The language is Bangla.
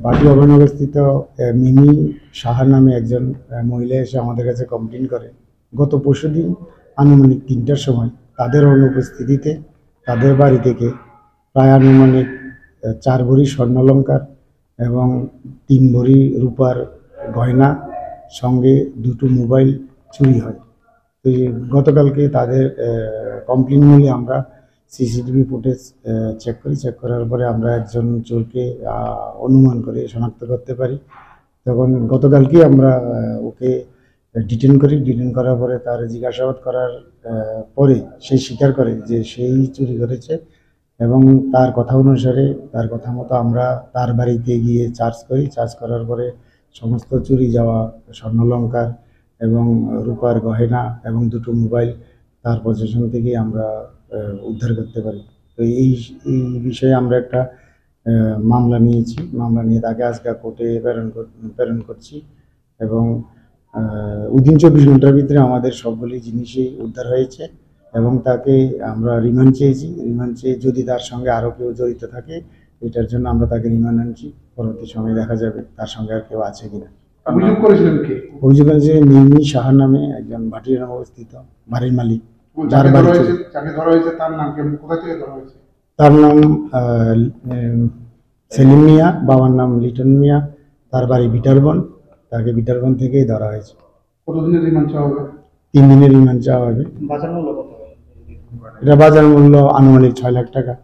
বাটি ভবনে অবস্থিত মিমি সাহা নামে একজন মহিলা এসে আমাদের কাছে কমপ্লেন করে গত পরশুদিন আনুমানিক 3টার সময় তাদের অনুপস্থিতিতে তাদের বাড়ি থেকে প্রায় আনুমানিক 4 ভরি স্বর্ণালঙ্কার এবং 3 ভরি রূপার গয়না সঙ্গে 2টো মোবাইল চুরি হয়। তো গতকালকে তাদের কমপ্লেন নিয়ে আমরা সিসিটিভি ফুটেজ চেক করার পরে আমরা একজন চোরকে অনুমান করে শনাক্ত করতে পারি। তখন গতকালকেই আমরা ওকে ডিটেন করার পরে তার জিজ্ঞাসাবাদ করার পরে সে স্বীকার করে যে সেই চুরি করেছে এবং তার কথা অনুসারে তার কথা মতো আমরা তার বাড়িতে গিয়ে চার্জ করার পরে সমস্ত চুরি যাওয়া স্বর্ণালঙ্কার এবং রূপার গয়না এবং 2টো মোবাইল তার পজিশন থেকে আমরা উদ্ধার করতে পারি। তো এই বিষয়ে আমরা একটা মামলা নিয়েছি। মামলা নিয়ে তাকে আজকে কোর্টে প্রেরণ করছি এবং within 24 ঘন্টার ভিতরে আমাদের সবগুলি জিনিসই উদ্ধার হয়েছে এবং তাকে আমরা রিমান্ড চেয়েছি। রিমান্ড চেয়ে যদি তার সঙ্গে আরও কেউ জড়িত থাকে এটার জন্য আমরা তাকে রিমান্ড আনছি। পরবর্তী সময়ে দেখা যাবে তার সঙ্গে আর কেউ আছে কিনা। অভিযোগ করেছিলেন কে? অভিযোগ করেছে মিমি সাহা নামে একজন ভাটিয়ার অবস্থিত বাড়ির মালিক। যাকে ধরা হয়েছে তার নাম কি? কোথা থেকে ধরা হয়েছে? তার নাম সেলিম মিয়া, বাবার নাম লিটন মিয়া, তার বাড়ি বিটারবন। তাকে বিটারবন থেকেই ধরা হয়েছে। কতদিনের রিমান্ড চাওয়া হবে? 3 দিনের রিমান্ড চাওয়া হবে। এটা বাজার মূল্য আনুমানিক 6 লাখ টাকা।